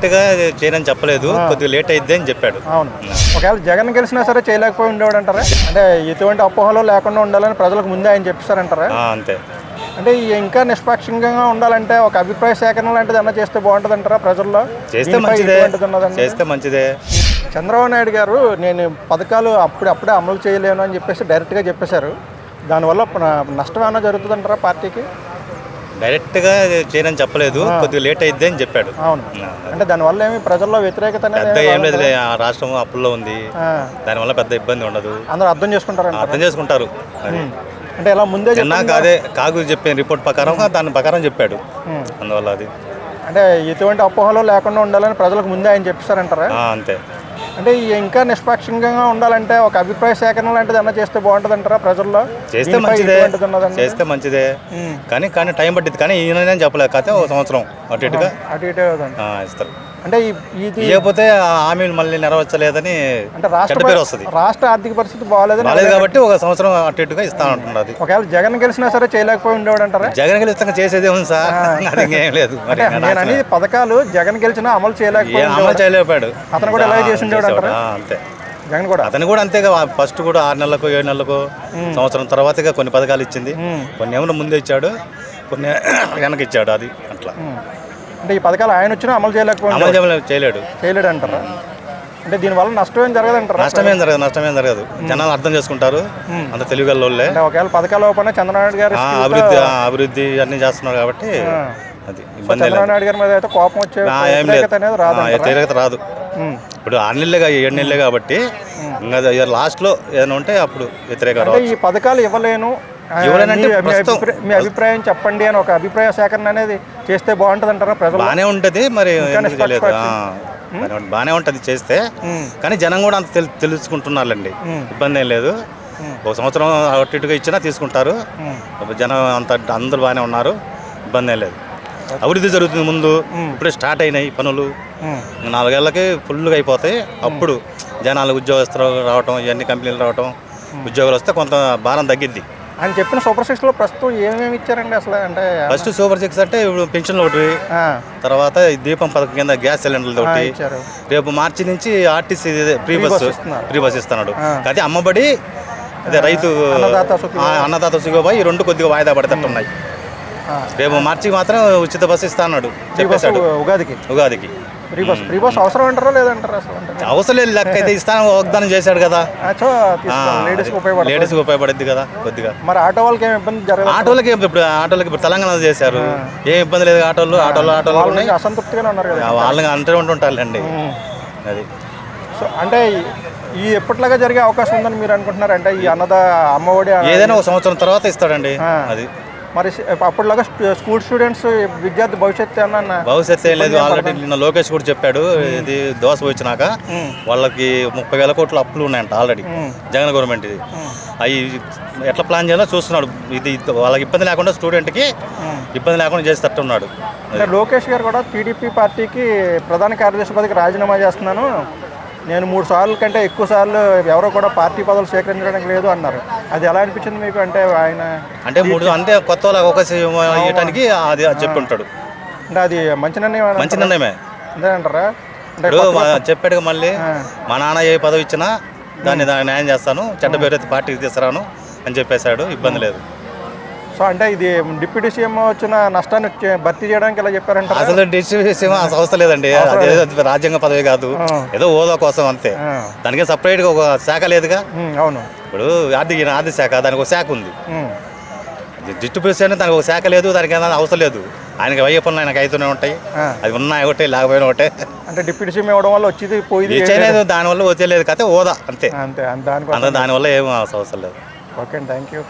డైరెక్ట్గా చేయనని చెప్పలేదు, కొద్దిగా లేట్ అయింది అని చెప్పాడు. అవును, ఒకవేళ జగన్ గెలిచినా సరే చేయలేకపోయి ఉండేవాడు అంటారా? అంటే ఎటువంటి అపోహలు లేకుండా ఉండాలని ప్రజలకు ముందే ఆయన చెప్పేశారంటారా? అంతే. అంటే ఇంకా నిష్పాక్షంగా ఉండాలంటే ఒక అభిప్రాయ సేకరణ లాంటిది అన్న చేస్తే బాగుంటుంది అంటారా ప్రజల్లో? చేస్తే మంచిదే. చంద్రబాబు నాయుడు గారు నేను పథకాలు అప్పుడే అమలు చేయలేను అని చెప్పేసి డైరెక్ట్గా చెప్పేశారు. దానివల్ల నష్టం ఏమైనా జరుగుతుందంటారా పార్టీకి? డైరెక్ట్గా చేయనని చెప్పలేదు, కొద్దిగా లేట్ అయింది అని చెప్పాడు. అవును, అంటే దానివల్ల ఏమి ప్రజల్లో వ్యతిరేకత పెద్ద ఏం లేదు, ఆ రాష్ట్రం అప్పుల్లో ఉంది, దానివల్ల పెద్ద ఇబ్బంది ఉండదు. అందరూ అర్థం చేసుకుంటారు. అంటే ఎలా ముందే అదే కాగు చెప్పిన రిపోర్ట్ ప్రకారం దాని ప్రకారం చెప్పాడు, అందువల్ల అది. అంటే ఎటువంటి అపోహలు లేకుండా ఉండాలని ప్రజలకు ముందే ఆయన చెప్పేశారంటారా? అంతే. అంటే ఇంకా నిష్పాక్షంగా ఉండాలంటే ఒక అభిప్రాయ సేకరణ లాంటిది అన్న చేస్తే బాగుంటుంది అంటారా ప్రజల్లో? చేస్తే మంచిదే కానీ టైం పట్టింది. కానీ ఈయన చెప్పలేదు, కాకపోతే ఒక సంవత్సరం అటు ఇటుగా ఇస్తారు. అంటే లేకపోతే హామీలు మళ్ళీ నెరవేర్చలేదని అంటే రాష్ట్ర ఆర్థిక పరిస్థితి బాగాలేదు కాబట్టి ఒక సంవత్సరం అటు ఇటుగా ఇస్తా ఉంటున్నది. ఒకవేళ జగన్ గెలిచినా సరే చేయలేకపోయి ఉండేవాడు అంటారా? జగన్ గెలిస్తే చేసేది ఉంది సార్, ఏం లేదు. నేను అనేది పథకాలు జగన్ గెలిచినా అమలు చేయలేకపోయాడు. అతను కూడా ఎలా చేసి ఉండేవాడు అంటారా? అంతే. జగన్ కూడా అతను కూడా అంతేగా, ఫస్ట్ కూడా 6 నెలలకు 7 నెలలకు సంవత్సరం తర్వాతగా కొన్ని పథకాలు ఇచ్చింది. కొన్ని ఏమైనా ముందే ఇచ్చాడు, కొన్ని వెనక ఇచ్చాడు, అది అట్లా. అంటే ఈ పథకాలు ఆయన వచ్చినా అమలు చేయలేడు అంటారా? అంటే దీనివల్ల నష్టం ఏం జరగదు అంటారా? నష్టమేం జరగదు. జనాలు అర్థం చేసుకుంటారు, అంత తెలివిగల్లోళ్ళే. ఒకవేళ పథకాలు ఓపెన్ చంద్రబాబు గారు అభివృద్ధి అన్ని చేస్తున్నారు కాబట్టి అది ఇబ్బంది. చంద్రబాబు నాయుడు గారి మీద అయితే కోపం వచ్చే వ్యతిరేకత రాదు. ఇప్పుడు 6 నెలలే 7 నెలలే కాబట్టి ఇంకా లాస్ట్లో ఏదైనా ఉంటే అప్పుడు వ్యతిరేకత. ఈ పథకాలు ఇవ్వలేను, మీ అభిప్రాయం చెప్పండి అని ఒక అభిప్రాయ సేకరణ అనేది చేస్తే బాగుంటుంది అంటారా ప్రజలు? బాగానే ఉంటుంది, మరి బాగానే ఉంటుంది చేస్తే. కానీ జనం కూడా అంత తెలుసుకుంటున్నారండి, ఇబ్బంది ఏం లేదు. ఒక సంవత్సరం అటు ఇటుగా ఇచ్చినా తీసుకుంటారు. జనం అందరూ బాగానే ఉన్నారు, ఇబ్బంది ఏం లేదు. అభివృద్ధి జరుగుతుంది ముందు, ఇప్పుడే స్టార్ట్ అయినాయి పనులు. 4 ఏళ్ళకి ఫుల్గా అయిపోతాయి. అప్పుడు జనాలు ఉద్యోగస్తులు రావటం, ఇవన్నీ కంపెనీలు రావటం, ఉద్యోగాలు వస్తే కొంత భారం తగ్గిద్ది. ఆయన చెప్పిన సూపర్ 6లో ప్రస్తుతం ఏమేమి ఇచ్చారండి అసలు? అంటే ఫస్ట్ సూపర్ 6 అంటే ఇప్పుడు పెన్షన్లు ఒకటి, తర్వాత దీపం పథకం కింద గ్యాస్ సిలిండర్లు ఒకటి, రేపు మార్చి నుంచి ఆర్టీసీ ఫ్రీ బస్ ఇస్తున్నాడు. అదే అమ్మబడి, అదే రైతు అన్నదాత సుఖీభాయ్, ఈ 2 కొద్దిగా వాయిదా పడేటట్టున్నాయి. రేపు మార్చికి మాత్రం ఉచిత బస్సు ఇస్తా అన్నాడు, చెప్పేశాడు. ఉగాదికి ఫ్రీ బస్ అవసరం అంటారా లేదంటారా? అవసరం లేదు, లెక్క అయితే ఇస్తాను వాగ్దానం చేశాడు కదా, లేడీస్కి ఉపయోగపడుద్ది కదా కొద్దిగా. మరి ఆటో వాళ్ళకి ఏమి ఇబ్బంది జరగదు? ఆటోలకి ఇప్పుడు తెలంగాణ చేశారు, ఏం ఇబ్బంది లేదు. ఆటోలు అసంతృప్తిగానే ఉన్నారు కదా, వాళ్ళని అంటే ఉంటుంటారులేండి. అది సో అంటే ఈ ఎప్పటిలాగా జరిగే అవకాశం ఉందని మీరు అనుకుంటున్నారు? అంటే ఈ అమ్మఒడి ఏదైనా ఒక సంవత్సరం తర్వాత ఇస్తాడండి. అది మరి అప్పటిలాగా స్కూల్ స్టూడెంట్స్ విద్యార్థి భవిష్యత్తు ఏం లేదు. ఆల్రెడీ నిన్న లోకేష్ కూడా చెప్పాడు, ఇది దోశ వచ్చినాక వాళ్ళకి 30,000 కోట్ల అప్పులు ఉన్నాయంట ఆల్రెడీ జగన్ గవర్నమెంట్. ఇది అవి ఎట్లా ప్లాన్ చేయాలో చూస్తున్నాడు. ఇది వాళ్ళకి ఇబ్బంది లేకుండా, స్టూడెంట్కి ఇబ్బంది లేకుండా చేసేటట్టున్నాడు. లోకేష్ గారు కూడా టీడీపీ పార్టీకి ప్రధాన కార్యదర్శి పదవికి రాజీనామా చేస్తున్నాను, నేను 3 సార్లు కంటే ఎక్కువ సార్లు ఎవరో కూడా పార్టీ పదవులు సేకరించడానికి లేదు అన్నారు. అది ఎలా అనిపించింది మీకు? అంటే ఆయన అంటే 3 అంటే కొత్త వాళ్ళకి అవకాశం ఇవ్వడానికి అది చెప్పి ఉంటాడు. అంటే అది మంచి నిర్ణయమే అంటారా? చెప్పాడు మళ్ళీ, మా నాన్న ఏ పదవి ఇచ్చినా దాన్ని న్యాయం చేస్తాను, చెడ్డ పేరు అయితే పార్టీకి తీసుకురాను అని చెప్పేశాడు. ఇబ్బంది లేదు. సో అంటే ఇది డిప్యూటీ సీఎం వచ్చిన నష్టాన్ని భర్తీ చేయడానికి ఇలా చెప్పారంట? అసలు డిప్యూటీ సీఎం అవసరం లేదండి, రాజ్యాంగ పదవి కాదు, ఏదో హోదా కోసం అంతే. దానికి సపరేట్గా ఒక శాఖ లేదుగా. అవును, ఇప్పుడు ఆర్థిక శాఖ, దానికి ఒక శాఖ ఉంది. డిప్యూటీ సీఎం దానికి ఒక శాఖ లేదు, దానికి ఏదైనా అవసరం లేదు. ఆయనకి అయ్యే పనులు ఆయనకు అవుతూనే ఉంటాయి, అది ఉన్నాయి ఒకటే లేకపోయినా ఒకటే. అంటే డిప్యూటీ సీఎం ఇవ్వడం వల్ల వచ్చేది పోయింది ఇచ్చేయలేదు, దానివల్ల వచ్చేలేదు కదా, హోదా అంతే. దానివల్ల ఏం అవసరం లేదు. Okay, thank you.